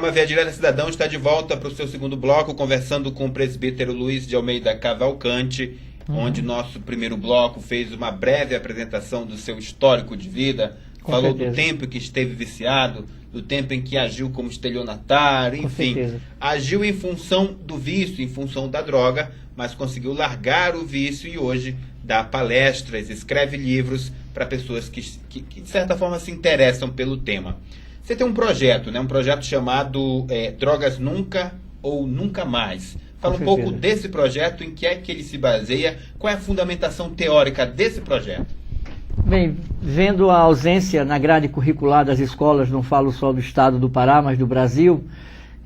programa Via Direta Cidadão está de volta para o seu segundo bloco, conversando com o presbítero Luiz de Almeida Cavalcante, onde nosso primeiro bloco fez uma breve apresentação do seu histórico de vida, falou do tempo que esteve viciado, do tempo em que agiu como estelionatário, enfim, agiu em função do vício, em função da droga, mas conseguiu largar o vício e hoje dá palestras, escreve livros para pessoas que de certa forma se interessam pelo tema. Você tem um projeto, né? Um projeto chamado Drogas Nunca ou Nunca Mais. Fala um pouco desse projeto, em que é que ele se baseia, qual é a fundamentação teórica desse projeto? Bem, vendo a ausência na grade curricular das escolas, não falo só do estado do Pará, mas do Brasil,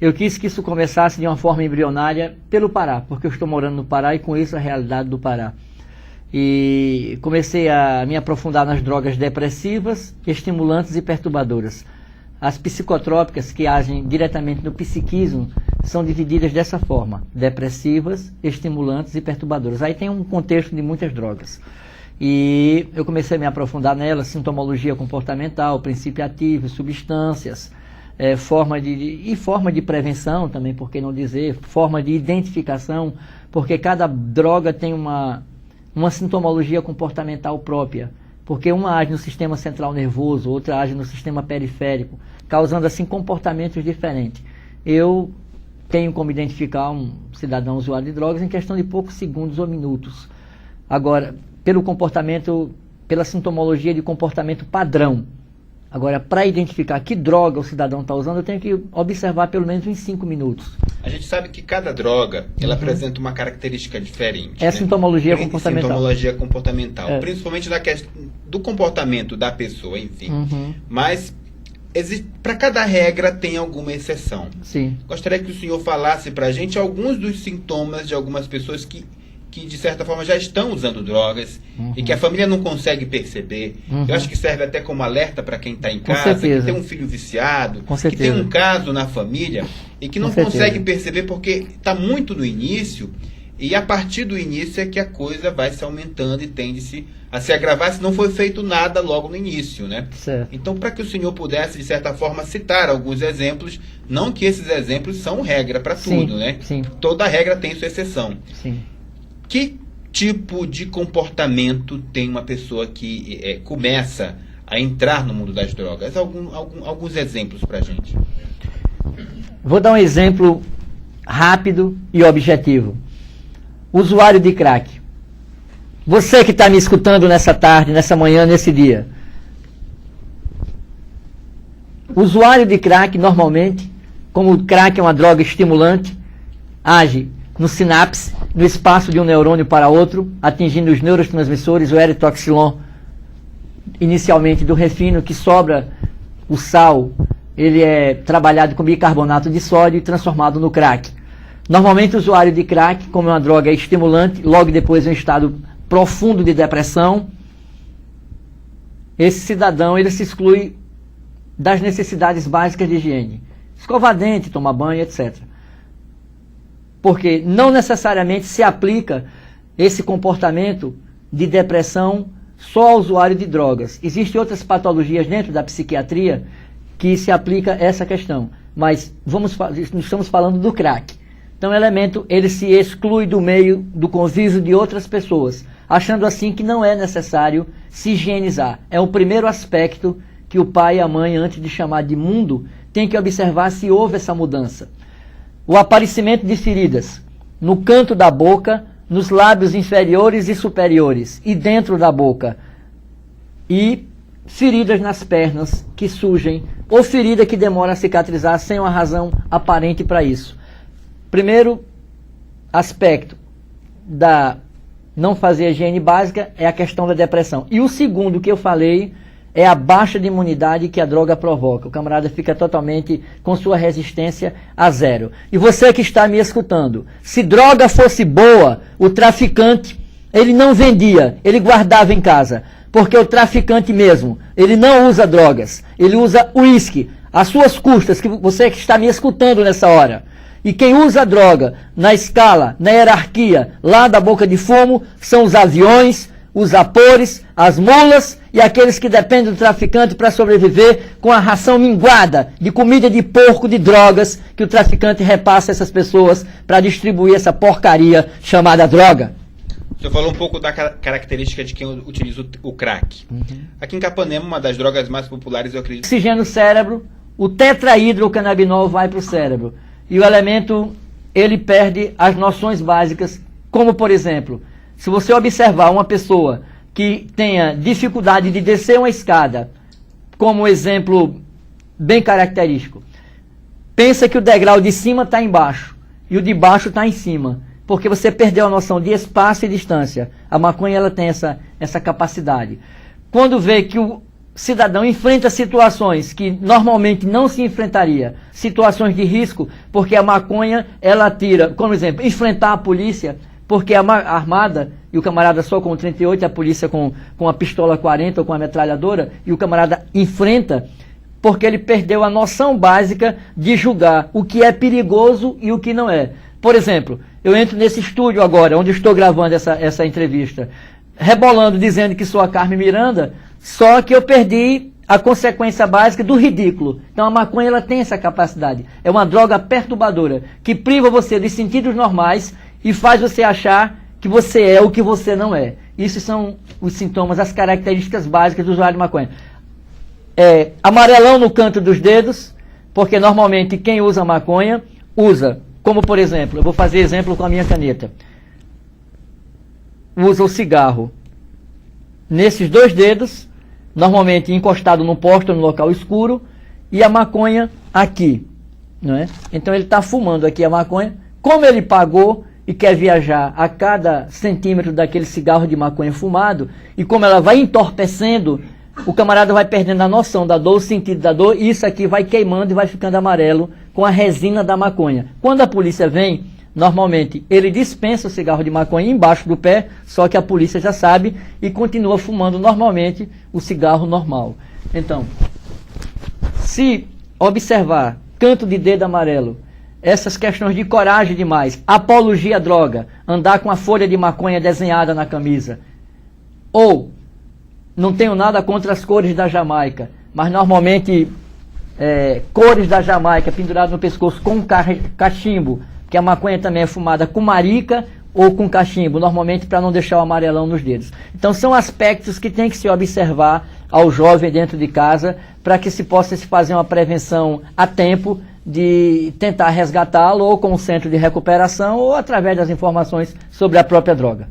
eu quis que isso começasse de uma forma embrionária pelo Pará, porque eu estou morando no Pará e conheço a realidade do Pará. E comecei a me aprofundar nas drogas depressivas, estimulantes e perturbadoras. As psicotrópicas, que agem diretamente no psiquismo, são divididas dessa forma: depressivas, estimulantes e perturbadoras. Aí tem um contexto de muitas drogas. E eu comecei a me aprofundar nelas: sintomologia comportamental, princípio ativo, substâncias, forma de prevenção também, por que não dizer, forma de identificação, porque cada droga tem uma sintomologia comportamental própria. Porque uma age no sistema central nervoso, outra age no sistema periférico, causando assim comportamentos diferentes. Eu tenho como identificar um cidadão usuário de drogas em questão de poucos segundos ou minutos. Agora, pelo comportamento, pela sintomologia de comportamento padrão. Agora, para identificar que droga o cidadão está usando, eu tenho que observar pelo menos em 5 minutos. A gente sabe que cada droga, ela apresenta uma característica diferente. É sintomologia comportamental. Sintomologia comportamental. Principalmente na questão do comportamento da pessoa, enfim. Mas, para cada regra tem alguma exceção. Sim. Gostaria que o senhor falasse para a gente alguns dos sintomas de algumas pessoas que de certa forma já estão usando drogas e que a família não consegue perceber. Eu acho que serve até como alerta para quem está em casa, que tem um filho viciado, que tem um caso na família e que não consegue perceber porque está muito no início, e a partir do início é que a coisa vai se aumentando e tende-se a se agravar se não foi feito nada logo no início, né? Certo. Então, para que o senhor pudesse, de certa forma, citar alguns exemplos, não que esses exemplos são regra para tudo, né? Sim. Toda regra tem sua exceção. Sim. Que tipo de comportamento tem uma pessoa que começa a entrar no mundo das drogas? Alguns exemplos para a gente. Vou dar um exemplo rápido e objetivo. Usuário de crack. Você que está me escutando nessa tarde, nessa manhã, nesse dia. Usuário de crack, normalmente, como o crack é uma droga estimulante, age no sinapse, no espaço de um neurônio para outro, atingindo os neurotransmissores, o eritoxilon, inicialmente do refino, que sobra o sal, ele é trabalhado com bicarbonato de sódio e transformado no crack. Normalmente o usuário de crack, como é uma droga estimulante, logo depois em um estado profundo de depressão, esse cidadão ele se exclui das necessidades básicas de higiene. Escovar dente, tomar banho, etc. Porque não necessariamente se aplica esse comportamento de depressão só ao usuário de drogas. Existem outras patologias dentro da psiquiatria que se aplica essa questão. Mas estamos falando do crack. Então o elemento ele se exclui do meio do convívio de outras pessoas, achando assim que não é necessário se higienizar. É o primeiro aspecto que o pai e a mãe, antes de chamar de mundo, tem que observar se houve essa mudança. O aparecimento de feridas no canto da boca, nos lábios inferiores e superiores e dentro da boca. E feridas nas pernas que surgem, ou ferida que demora a cicatrizar sem uma razão aparente para isso. Primeiro aspecto da não fazer a higiene básica é a questão da depressão. E o segundo que eu falei é a baixa de imunidade que a droga provoca. O camarada fica totalmente com sua resistência a zero. E você que está me escutando, se droga fosse boa, o traficante, ele não vendia, ele guardava em casa. Porque o traficante mesmo, ele não usa drogas, ele usa uísque, às suas custas, que você que está me escutando nessa hora. E quem usa droga na escala, na hierarquia, lá da boca de fumo, são os aviões, os vapores, as mulas e aqueles que dependem do traficante para sobreviver com a ração minguada de comida de porco, de drogas, que o traficante repassa a essas pessoas para distribuir essa porcaria chamada droga. O senhor falou um pouco da característica de quem utiliza o crack. Aqui em Capanema, uma das drogas mais populares, eu acredito... Oxigênio no cérebro, o tetrahidrocannabinol vai para o cérebro. E o elemento, ele perde as noções básicas, como, por exemplo, se você observar uma pessoa que tenha dificuldade de descer uma escada, como exemplo bem característico, pensa que o degrau de cima está embaixo e o de baixo está em cima, porque você perdeu a noção de espaço e distância. A maconha ela tem essa capacidade. Quando vê que o cidadão enfrenta situações que normalmente não se enfrentaria, situações de risco, porque a maconha ela tira, como exemplo, enfrentar a polícia, porque a armada, e o camarada só com 38, a polícia com a pistola 40 ou com a metralhadora, e o camarada enfrenta, porque ele perdeu a noção básica de julgar o que é perigoso e o que não é. Por exemplo, eu entro nesse estúdio agora, onde estou gravando essa entrevista, rebolando, dizendo que sou a Carmen Miranda, só que eu perdi a consequência básica do ridículo. Então a maconha ela tem essa capacidade. É uma droga perturbadora, que priva você dos sentidos normais e faz você achar que você é o que você não é. Isso são os sintomas, as características básicas do usuário de maconha. Amarelão no canto dos dedos, porque normalmente quem usa maconha usa, como por exemplo, eu vou fazer exemplo com a minha caneta, usa o cigarro nesses dois dedos, normalmente encostado num poste ou num local escuro, e a maconha aqui, não é? Então ele está fumando aqui a maconha. Como ele pagou e quer viajar a cada centímetro daquele cigarro de maconha fumado, e como ela vai entorpecendo, o camarada vai perdendo a noção da dor, o sentido da dor, e isso aqui vai queimando e vai ficando amarelo com a resina da maconha. Quando a polícia vem, normalmente ele dispensa o cigarro de maconha embaixo do pé, só que a polícia já sabe e continua fumando normalmente o cigarro normal. Então, se observar canto de dedo amarelo, essas questões de coragem demais, apologia à droga, andar com a folha de maconha desenhada na camisa, ou não tenho nada contra as cores da Jamaica, mas normalmente cores da Jamaica pendurado no pescoço com cachimbo, que a maconha também é fumada com marica ou com cachimbo, normalmente para não deixar o amarelão nos dedos. Então são aspectos que tem que se observar ao jovem dentro de casa, para que se possa se fazer uma prevenção a tempo de tentar resgatá-lo ou com o centro de recuperação ou através das informações sobre a própria droga.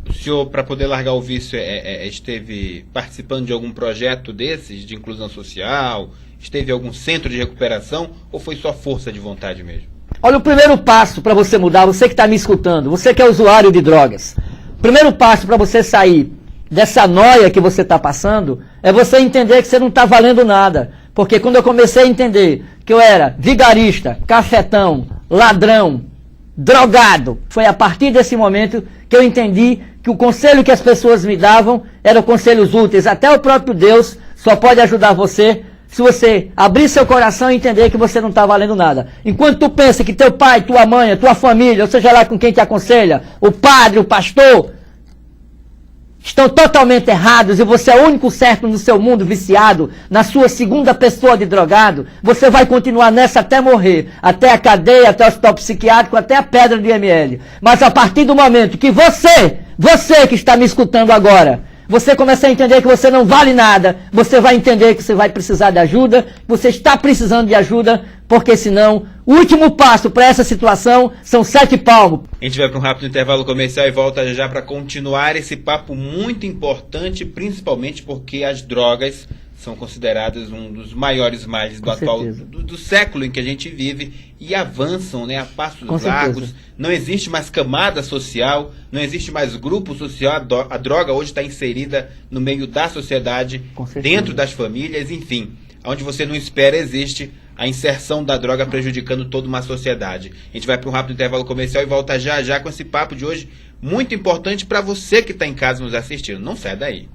O senhor, para poder largar o vício, esteve participando de algum projeto desses, de inclusão social? Esteve em algum centro de recuperação ou foi só força de vontade mesmo? Olha, o primeiro passo para você mudar, você que está me escutando, você que é usuário de drogas, o primeiro passo para você sair dessa noia que você está passando é você entender que você não está valendo nada. Porque quando eu comecei a entender que eu era vigarista, cafetão, ladrão, drogado, foi a partir desse momento que eu entendi que o conselho que as pessoas me davam eram conselhos úteis. Até o próprio Deus só pode ajudar você se você abrir seu coração e entender que você não está valendo nada. Enquanto tu pensa que teu pai, tua mãe, tua família, ou seja lá com quem te aconselha, o padre, o pastor, estão totalmente errados e você é o único certo no seu mundo viciado, na sua segunda pessoa de drogado, você vai continuar nessa até morrer, até a cadeia, até o hospital psiquiátrico, até a pedra de ML. Mas a partir do momento que você que está me escutando agora, você começa a entender que você não vale nada, você vai entender que você vai precisar de ajuda, você está precisando de ajuda, porque senão o último passo para essa situação são 7 palmos. A gente vai para um rápido intervalo comercial e volta já para continuar esse papo muito importante, principalmente porque as drogas são consideradas um dos maiores males do atual do século em que a gente vive e avançam, né, a passos largos. Não existe mais camada social, não existe mais grupo social. A droga hoje está inserida no meio da sociedade, dentro das famílias, enfim. Onde você não espera existe a inserção da droga prejudicando toda uma sociedade. A gente vai para um rápido intervalo comercial e volta já com esse papo de hoje muito importante para você que está em casa nos assistindo. Não sai daí.